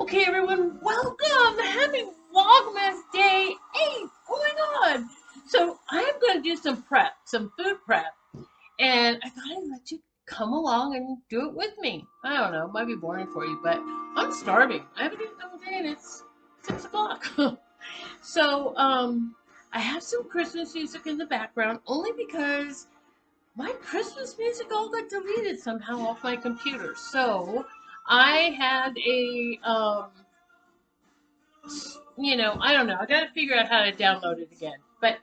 Okay, everyone, welcome! Happy Vlogmas Day 8! Oh my god! So, I'm going to do some prep, some food prep, and I thought I'd let you come along and do it with me. I don't know, it might be boring for you, but I'm starving. I haven't eaten all day and it's 6 o'clock. So, I have some Christmas music in the background only because my Christmas music all got deleted somehow off my computer. So, I had I don't know. I got to figure out how to download it again. But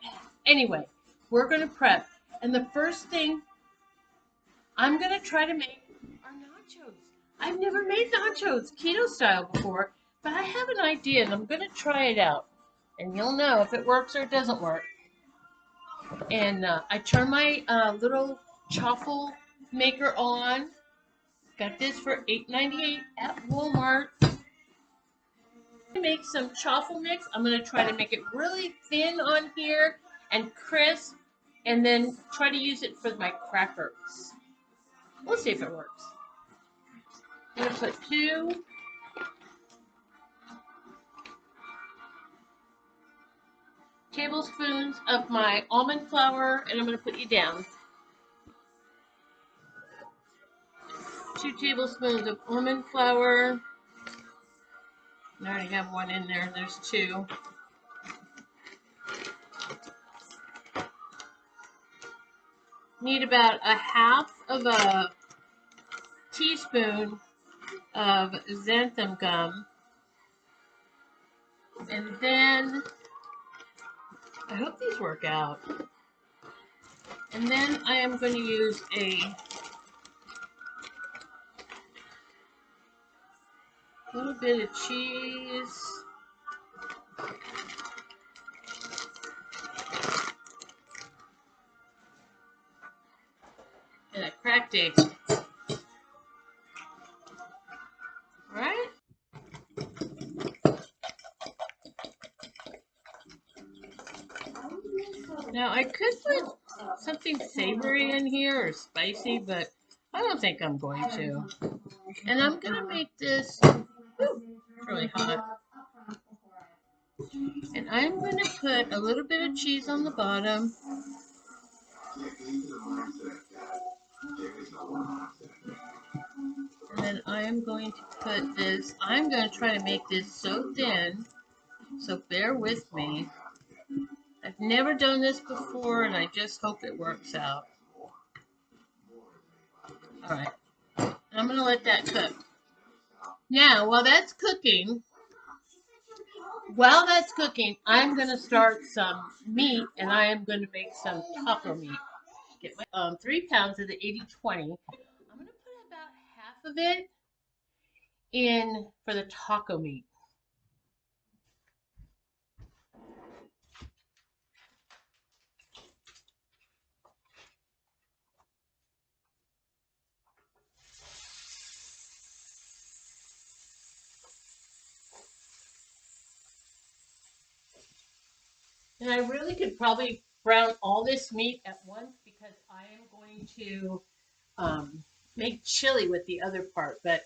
anyway, we're going to prep. And the first thing I'm going to try to make are nachos. I've never made nachos keto style before, but I have an idea and I'm going to try it out. And you'll know if it works or it doesn't work. And I turn my little chaffle maker on. Got this for $8.98 at Walmart. Make some chaffle mix. I'm going to try to make it really thin on here and crisp, and then try to use it for my crackers. We'll see if it works. I'm going to put 2 tablespoons of my almond flour, and I'm going to put you down. 2 tablespoons of almond flour. I already have 1 in there. There's 2. Need about a half of a teaspoon of xanthan gum. And then, I hope these work out. And then I am going to use a little bit of cheese. And a cracked egg. Alright? Now I could put something savory in here or spicy, but I don't think I'm going to. And I'm going to make this really hot. And I'm going to put a little bit of cheese on the bottom. And then I am going to put this, I'm going to try to make this so thin, so bear with me. I've never done this before, and I just hope it works out. Alright, I'm going to let that cook. Now, while that's cooking, I'm going to start some meat, and I am going to make some taco meat. Get my 3 pounds of the 80-20. I'm going to put about half of it in for the taco meat. And I really could probably brown all this meat at once because I am going to make chili with the other part. But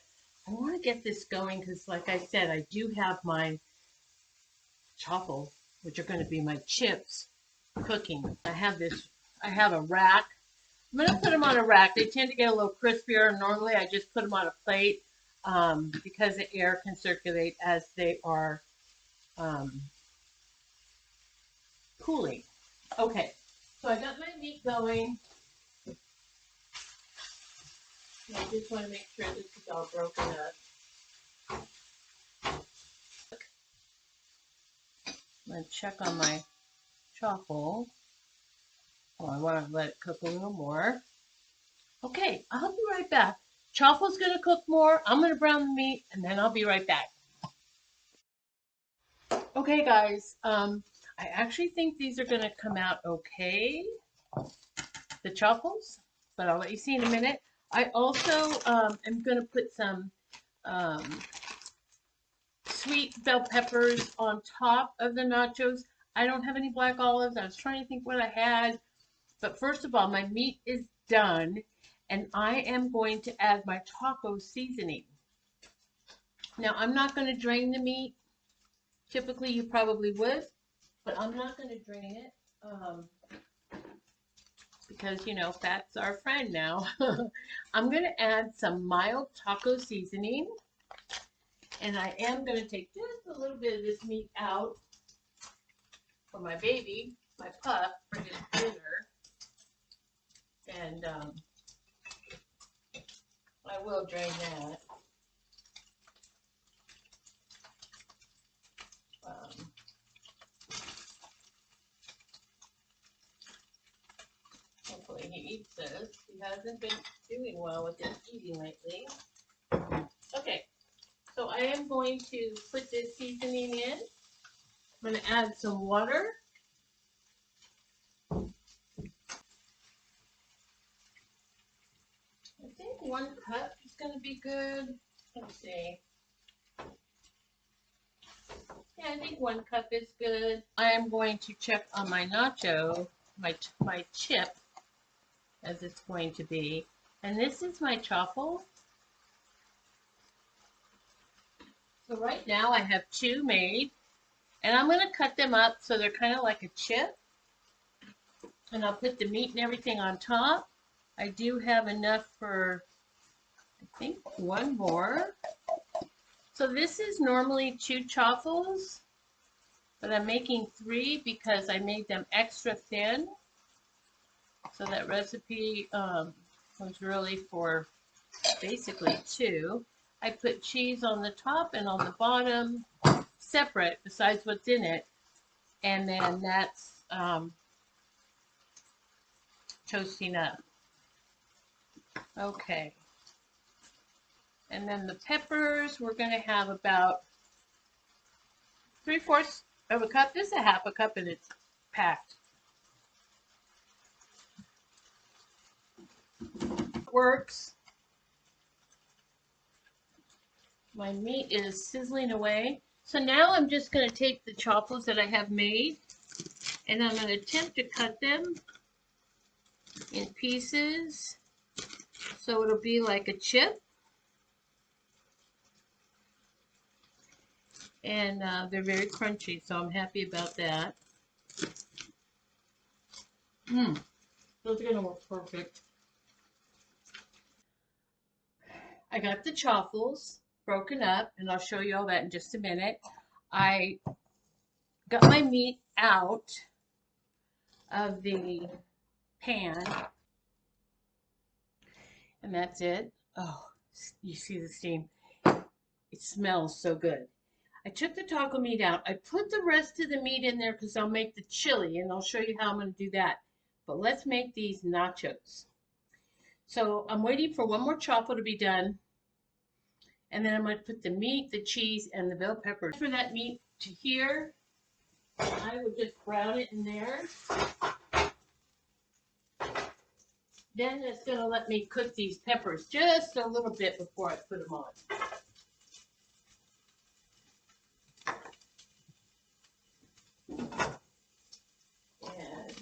I want to get this going because, like I said, I do have my chaffle, which are going to be my chips, cooking. I have a rack. I'm going to put them on a rack. They tend to get a little crispier. Normally, I just put them on a plate because the air can circulate as they are cooling. Okay, so I got my meat going. I just want to make sure this is all broken up. I'm going to check on my chaffle. Oh, I want to let it cook a little more. Okay, I'll be right back. Chaffle's going to cook more. I'm going to brown the meat, and then I'll be right back. Okay, guys. I actually think these are going to come out okay, the chaffles, but I'll let you see in a minute. I also am going to put some sweet bell peppers on top of the nachos. I don't have any black olives. I was trying to think what I had. But first of all, my meat is done, and I am going to add my taco seasoning. Now, I'm not going to drain the meat. Typically, you probably would, but I'm not going to drain it because, you know, fat's our friend now. I'm going to add some mild taco seasoning, and I am going to take just a little bit of this meat out for my baby, my pup, for his dinner. And I will drain that. Hopefully he eats this. He hasn't been doing well with his eating lately. Okay, so I am going to put this seasoning in. I'm going to add some water. I think 1 cup is going to be good. Let's see. Yeah, I think 1 cup is good. I am going to check on my nacho, my chip, as it's going to be. And this is my chaffle. So right now I have 2 made. And I'm going to cut them up so they're kind of like a chip. And I'll put the meat and everything on top. I do have enough for, I think, 1 more. So this is normally 2 chaffles, but I'm making 3 because I made them extra thin. So that recipe was really for basically 2. I put cheese on the top and on the bottom, separate besides what's in it. And then that's toasting up. Okay. And then the peppers, we're going to have about 3/4 of a cup. This is a 1/2 cup and it's packed. Works. My meat is sizzling away. So now I'm just going to take the chaffles that I have made and I'm going to attempt to cut them in pieces so it'll be like a chip. And they're very crunchy, so I'm happy about that. Those are going to work perfect. I got the chaffles broken up, and I'll show you all that in just a minute. I got my meat out of the pan, and that's it. Oh, you see the steam. It smells so good. I took the taco meat out. I put the rest of the meat in there because I'll make the chili, and I'll show you how I'm going to do that. But let's make these nachos. So I'm waiting for 1 more chaffle to be done. And then I'm going to put the meat, the cheese, and the bell pepper. For that meat to here, I will just brown it in there. Then it's going to let me cook these peppers just a little bit before I put them on. And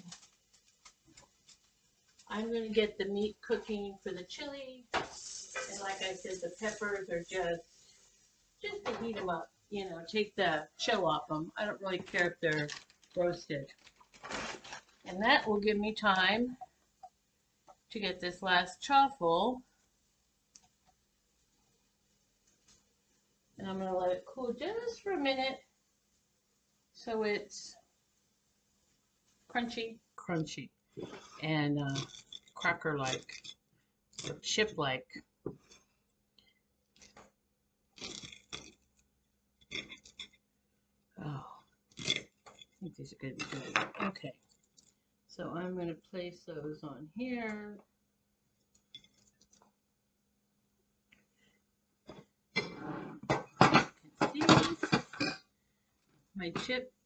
I'm going to get the meat cooking for the chili. And like I said, the peppers are just to heat them up. You know, take the shell off them. I don't really care if they're roasted. And that will give me time to get this last chaffle. And I'm going to let it cool just for a minute so it's crunchy, and cracker-like, or chip-like. Oh, I think these are going to be good. Okay, so I'm going to place those on here.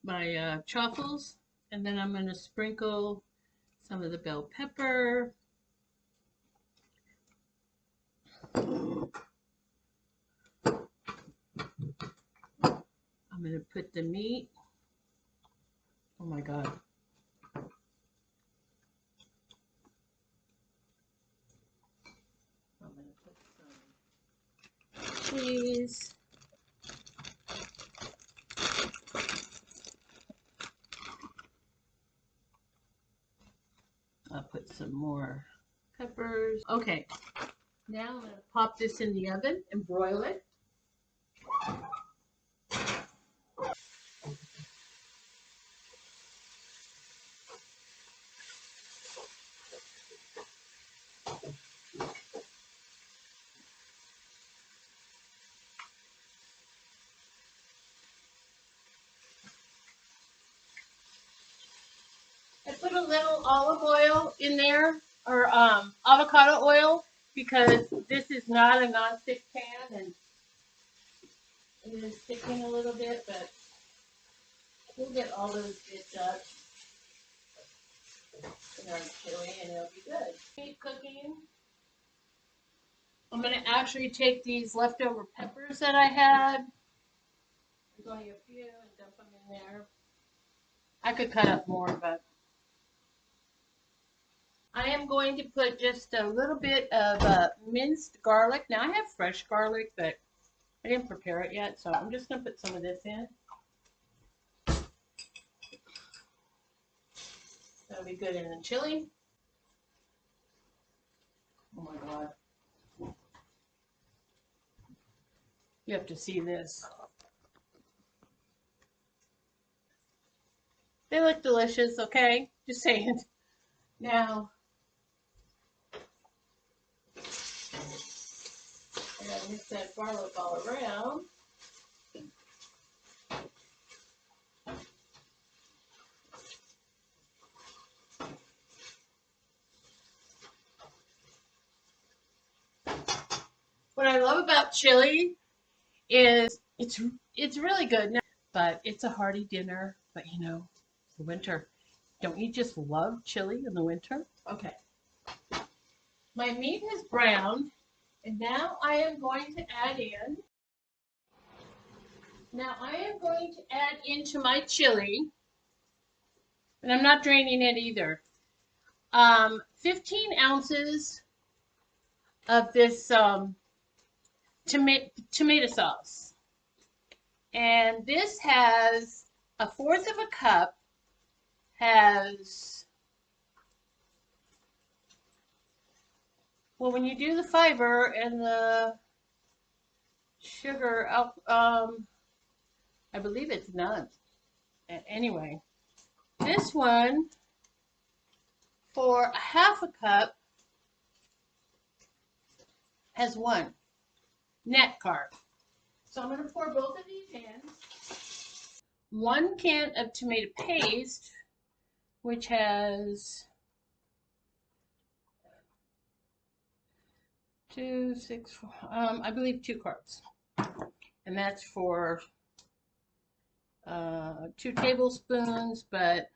My chaffles, and then I'm going to sprinkle some of the bell pepper. I'm going to put the meat. Oh my God. I'm going to put some cheese. some more peppers. Okay, now I'm going to pop this in the oven and broil it. I put a little olive oil in there, or avocado oil, because this is not a non-stick pan, and it is sticking a little bit, but we'll get all those bits up in our chili, and it'll be good. Keep cooking. I'm going to actually take these leftover peppers that I had. There's only a few, and dump them in there. I could cut up more, but I am going to put just a little bit of minced garlic. Now, I have fresh garlic, but I didn't prepare it yet, so I'm just going to put some of this in. That'll be good in the chili. Oh my God. You have to see this. They look delicious, okay? Just saying. Now, I gotta mix that garlic all around. What I love about chili is it's really good, but it's a hearty dinner. But you know, it's the winter. Don't you just love chili in the winter? Okay. My meat has browned, and now I am going to add in. Now I am going to add into my chili, and I'm not draining it either. 15 ounces of this tomato sauce, and this has a fourth of a cup. Has, well, when you do the fiber and the sugar, I believe it's none. Anyway, this one for a half a cup has 1 net carb. So I'm going to pour both of these in. 1 can of tomato paste, which has 2, 6, 4, I believe 2 carbs. And that's for 2 tablespoons, but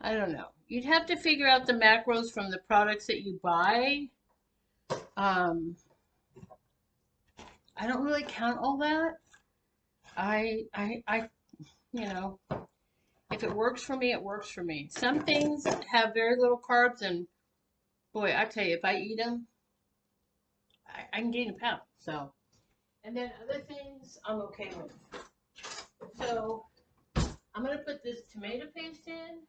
I don't know. You'd have to figure out the macros from the products that you buy. I don't really count all that. I you know, if it works for me, it works for me. Some things have very little carbs, and boy, I tell you, if I eat them, I can gain a pound. So, and then other things I'm okay with. So I'm gonna put this tomato paste in.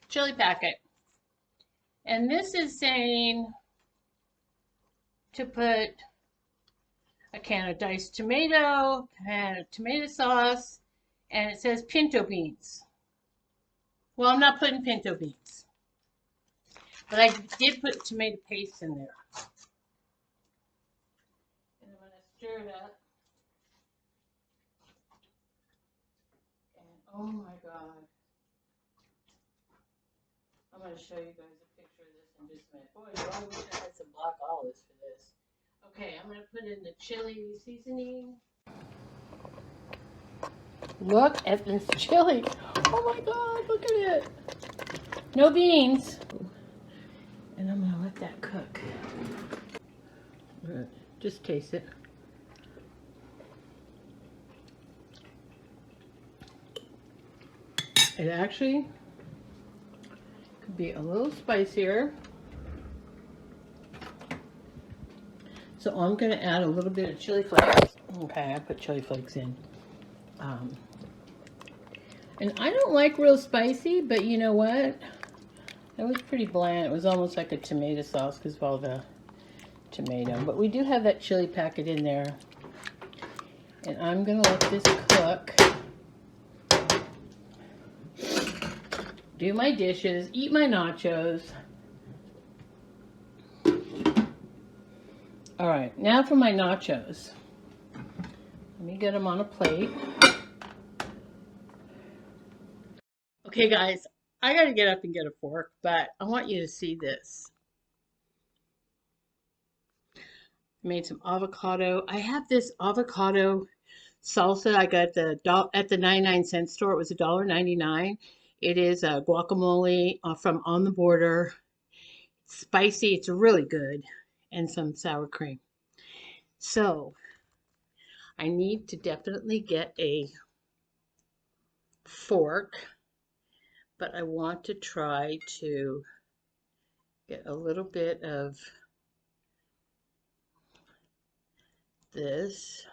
Chili packet. And this is saying to put a can of diced tomato, a can of tomato sauce, and it says pinto beans. Well, I'm not putting pinto beans, but I did put tomato paste in there. And I'm going to stir it up. And oh my God. I'm going to show you guys a picture of this in just a minute. Boy, I wish I had some black olives for this. Okay, I'm going to put in the chili seasoning. Look at this chili. Oh my God, look at it. No beans. And I'm going to let that cook. Just taste it. It actually could be a little spicier. So I'm going to add a little bit of chili flakes. Okay, I put chili flakes in. And I don't like real spicy, but you know what? It was pretty bland. It was almost like a tomato sauce because of all the tomato. But we do have that chili packet in there. And I'm going to let this cook. Do my dishes, eat my nachos. All right, now for my nachos. Let me get them on a plate. Okay, guys, I got to get up and get a fork, but I want you to see this. I made some avocado. I have this avocado salsa I got at the 99-cent store. It was $1.99. It is a guacamole from On the Border. It's spicy. It's really good. And some sour cream. So I need to definitely get a fork, but I want to try to get a little bit of this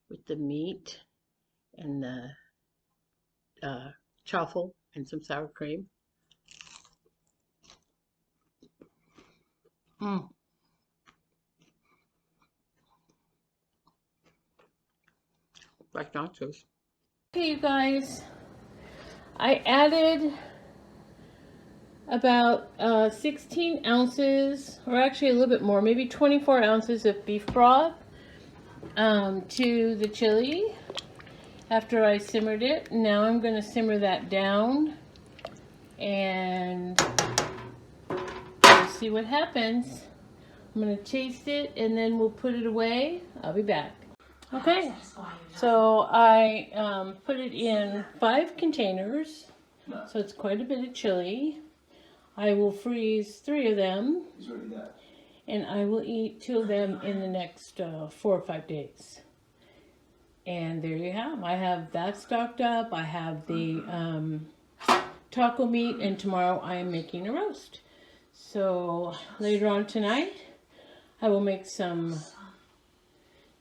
with the meat and the truffle and some sour cream. Like nachos. Okay, you guys, I added about 16 ounces, or actually a little bit more, maybe 24 ounces of beef broth to the chili after I simmered it. Now I'm going to simmer that down and we'll see what happens. I'm going to taste it and then we'll put it away. I'll be back. Okay, so I put it in 5 containers, so it's quite a bit of chili. I will freeze 3 of them, and I will eat 2 of them in the next 4 or 5 days. And there you have. I have that stocked up. I have the taco meat, and tomorrow I am making a roast. So later on tonight, I will make some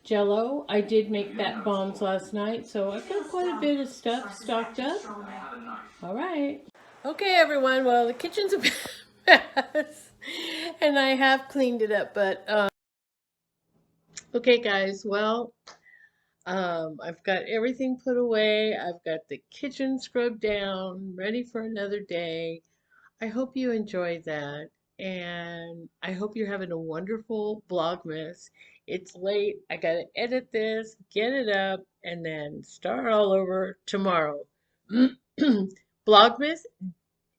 Jello. I did make bat bombs last night, so I've got quite a bit of stuff stocked up. All right. Okay, everyone. Well, the kitchen's a mess, and I have cleaned it up, but okay, guys. Well, I've got everything put away. I've got the kitchen scrubbed down, ready for another day. I hope you enjoyed that, and I hope you're having a wonderful Vlogmas. It's late. I gotta edit this, get it up, and then start all over tomorrow. Vlogmas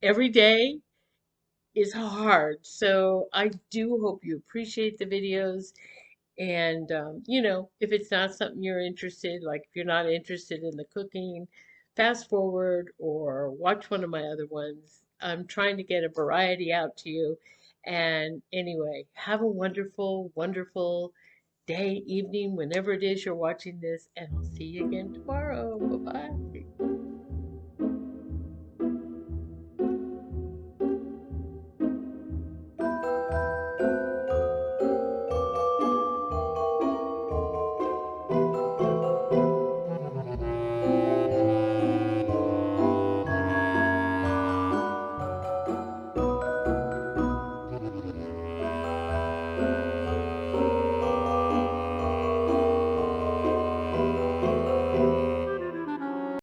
every day is hard, so I do hope you appreciate the videos. And, you know, if it's not something you're interested, like if you're not interested in the cooking, fast forward or watch one of my other ones. I'm trying to get a variety out to you. And anyway, have a wonderful, wonderful day, evening, whenever it is you're watching this. And I'll see you again tomorrow. Bye-bye.